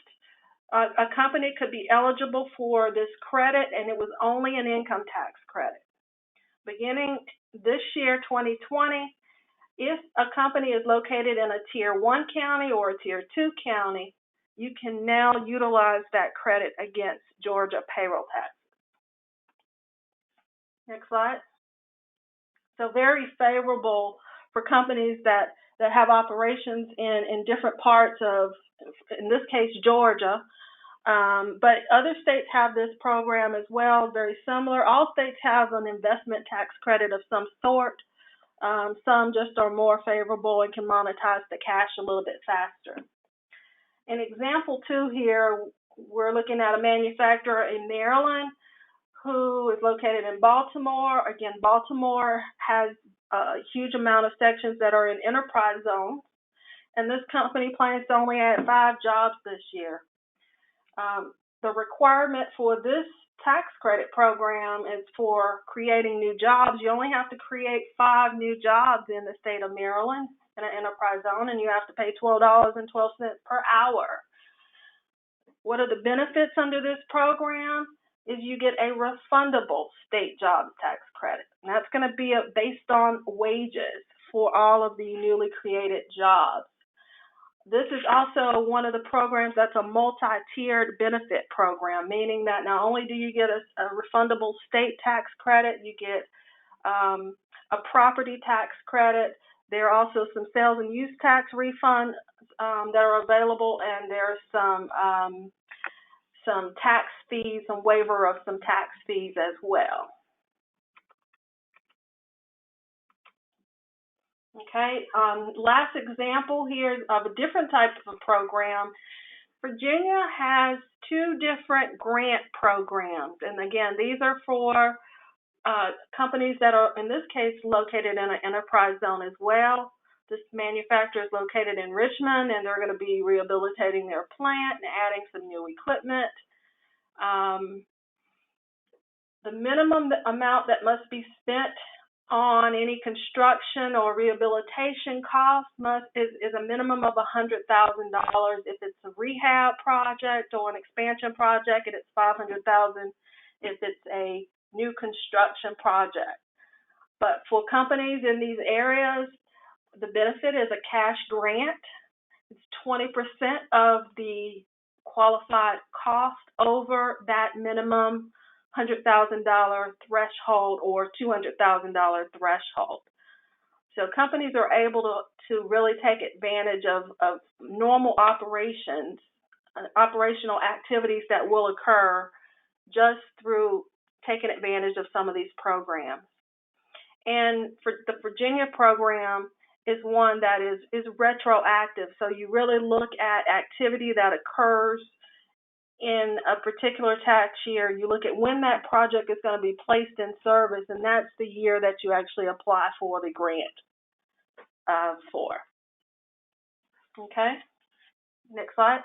S5: a company could be eligible for this credit, and it was only an income tax credit. Beginning this year, 2020, if a company is located in a tier 1 county or a tier 2 county, you can now utilize that credit against Georgia payroll taxes. Next slide. So very favorable for companies that have operations in different parts of, in this case, Georgia. But other states have this program as well, very similar. All states have an investment tax credit of some sort. Some just are more favorable and can monetize the cash a little bit faster. In example 2 here, we're looking at a manufacturer in Maryland who is located in Baltimore. Again, Baltimore has a huge amount of sections that are in enterprise zones, and this company plans to only add 5 jobs this year. the requirement for this tax credit program is for creating new jobs. You only have to create 5 new jobs in the state of Maryland in an enterprise zone, and you have to pay $12.12 per hour. What are the benefits under this program? Is you get a refundable state jobs tax credit. And that's going to be based on wages for all of the newly created jobs. This is also one of the programs that's a multi-tiered benefit program, meaning that not only do you get a refundable state tax credit, you get a property tax credit. There are also some sales and use tax refunds that are available, and there's some tax fees, some waiver of some tax fees as well. Okay, last example here of a different type of a program. Virginia has 2 different grant programs, and again, these are for companies that are, in this case, located in an enterprise zone as well. This manufacturer is located in Richmond, and they're going to be rehabilitating their plant and adding some new equipment. The minimum amount that must be spent on any construction or rehabilitation cost is a minimum of $100,000. If it's a rehab project or an expansion project, it's $500,000 if it's a new construction project. But for companies in these areas, the benefit is a cash grant. It's 20% of the qualified cost over that minimum $100,000 threshold or $200,000 threshold. So companies are able to really take advantage of normal operations, operational activities that will occur just through taking advantage of some of these programs. And for the Virginia program is one that is retroactive. So you really look at activity that occurs in a particular tax year. You look at when that project is going to be placed in service, and that's the year that you actually apply for the grant for. Okay, next slide.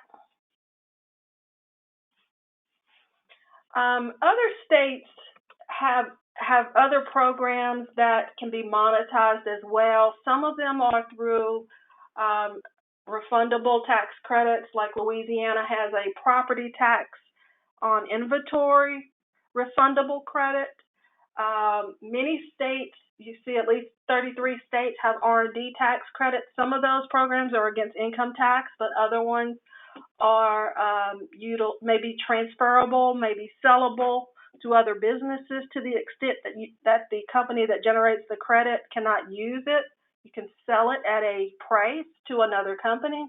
S5: Other states have other programs that can be monetized as well. Some of them are through refundable tax credits, like Louisiana has a property tax on inventory refundable credit. Many states, you see at least 33 states have R&D tax credits. Some of those programs are against income tax, but other ones are maybe transferable, maybe sellable to other businesses to the extent that the company that generates the credit cannot use it. You can sell it at a price to another company,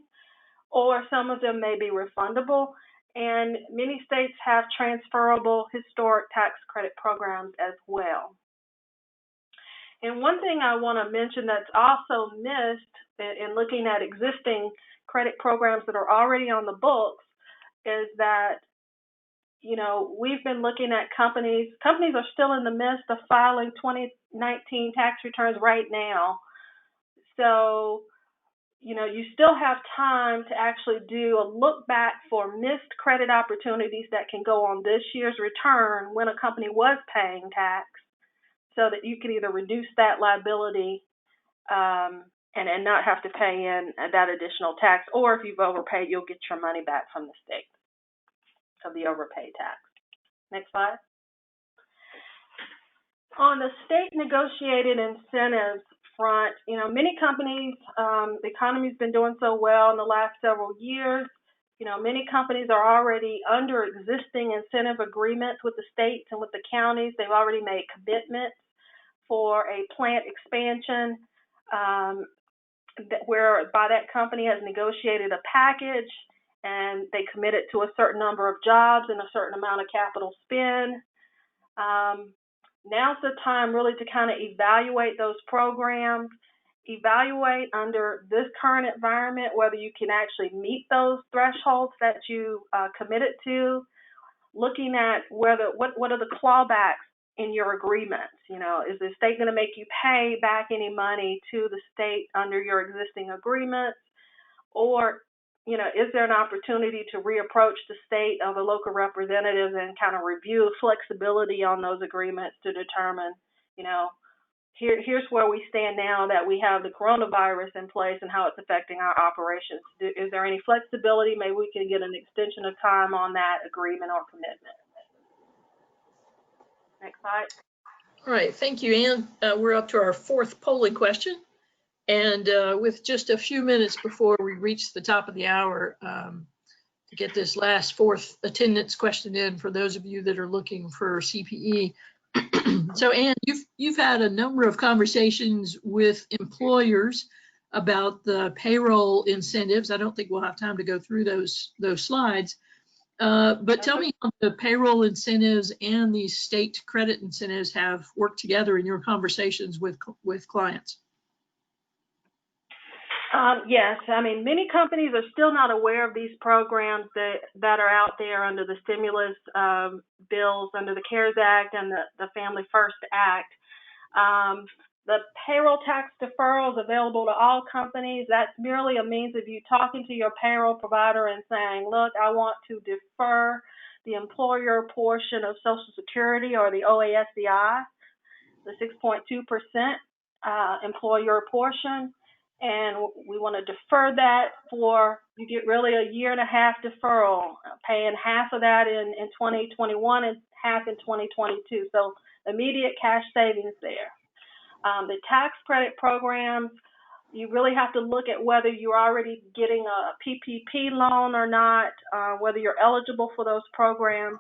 S5: or some of them may be refundable. And many states have transferable historic tax credit programs as well. And one thing I want to mention that's also missed in looking at existing credit programs that are already on the books is that, you know, we've been looking at companies are still in the midst of filing 2019 tax returns right now. So, you know, you still have time to actually do a look back for missed credit opportunities that can go on this year's return when a company was paying tax, so that you can either reduce that liability and not have to pay in that additional tax, or if you've overpaid, you'll get your money back from the state of the overpaid tax. Next slide. On the state negotiated incentives front, you know, many companies, the economy's been doing so well in the last several years. You know, many companies are already under existing incentive agreements with the states and with the counties. They've already made commitments for a plant expansion whereby that company has negotiated a package and they committed to a certain number of jobs and a certain amount of capital spend. Now's the time really to kind of evaluate those programs, evaluate under this current environment whether you can actually meet those thresholds that you committed to, looking at what are the clawbacks in your agreements. You know, is the state going to make you pay back any money to the state under your existing agreements, or is there an opportunity to reapproach the state or the local representatives and kind of review flexibility on those agreements to determine, here's where we stand now that we have the coronavirus in place and how it's affecting our operations. Is there any flexibility? Maybe we can get an extension of time on that agreement or commitment. Next slide.
S1: All right, thank you, Ann. We're up to our fourth polling question. And with just a few minutes before we reach the top of the hour, to get this last fourth attendance question in for those of you that are looking for CPE. So Ann, you've had a number of conversations with employers about the payroll incentives. I don't think we'll have time to go through those slides, but tell me how the payroll incentives and these state credit incentives have worked together in your conversations with clients.
S5: Yes, I mean, many companies are still not aware of these programs that are out there under the stimulus bills, under the CARES Act and the Family First Act. The payroll tax deferral is available to all companies. That's merely a means of you talking to your payroll provider and saying, look, I want to defer the employer portion of Social Security or the OASDI, the 6.2% employer portion. And we want to defer that you get really a 1.5 year deferral, paying half of that in 2021 and half in 2022. So immediate cash savings there. The tax credit programs, you really have to look at whether you're already getting a PPP loan or not, whether you're eligible for those programs.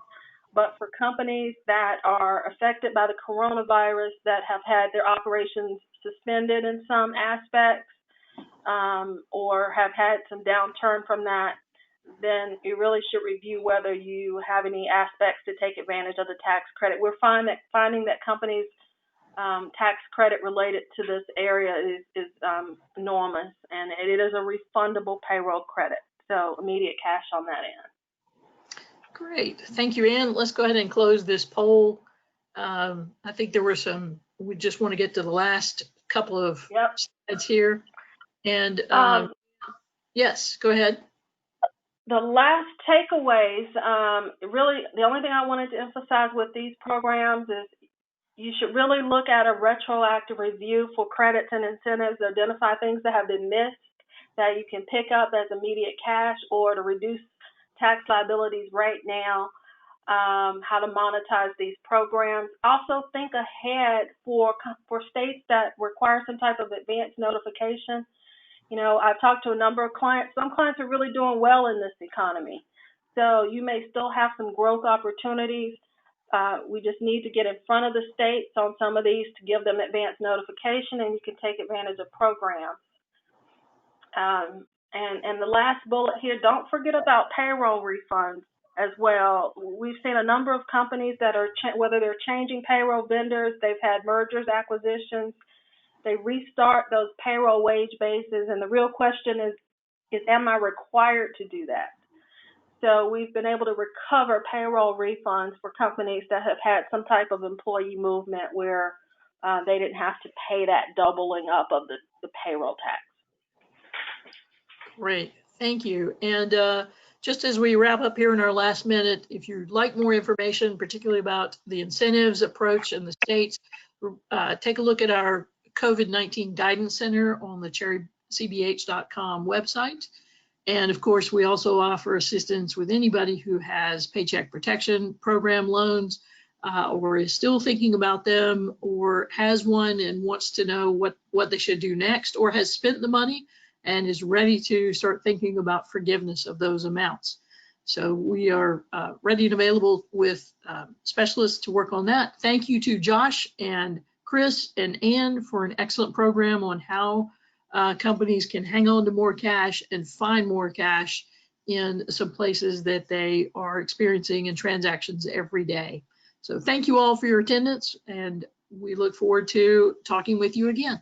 S5: But for companies that are affected by the coronavirus, that have had their operations suspended in some aspects, or have had some downturn from that, then you really should review whether you have any aspects to take advantage of the tax credit. We're finding that companies' tax credit related to this area is enormous, and it is a refundable payroll credit, so immediate cash on that end.
S1: Great, thank you, Ann. Let's go ahead and close this poll. I think there were we just want to get to the last couple of slides here. And yes, go ahead.
S5: The last takeaways, really, the only thing I wanted to emphasize with these programs is you should really look at a retroactive review for credits and incentives, identify things that have been missed that you can pick up as immediate cash or to reduce tax liabilities right now, how to monetize these programs. Also think ahead for states that require some type of advance notification. I've talked to a number of clients. Some clients are really doing well in this economy. So you may still have some growth opportunities. We just need to get in front of the states on some of these to give them advance notification, and you can take advantage of programs. And the last bullet here, don't forget about payroll refunds as well. We've seen a number of companies that are, whether they're changing payroll vendors, they've had mergers, acquisitions, they restart those payroll wage bases, and the real question is am I required to do that? So we've been able to recover payroll refunds for companies that have had some type of employee movement where they didn't have to pay that doubling up of the payroll tax.
S1: Great, thank you. And just as we wrap up here in our last minute, if you'd like more information, particularly about the incentives approach in the states, take a look at our COVID-19 Guidance Center on the cherrycbh.com website. And of course, we also offer assistance with anybody who has Paycheck Protection Program loans or is still thinking about them or has one and wants to know what they should do next, or has spent the money and is ready to start thinking about forgiveness of those amounts. So we are ready and available with specialists to work on that. Thank you to Josh and Chris and Ann for an excellent program on how companies can hang on to more cash and find more cash in some places that they are experiencing in transactions every day. So thank you all for your attendance, and we look forward to talking with you again.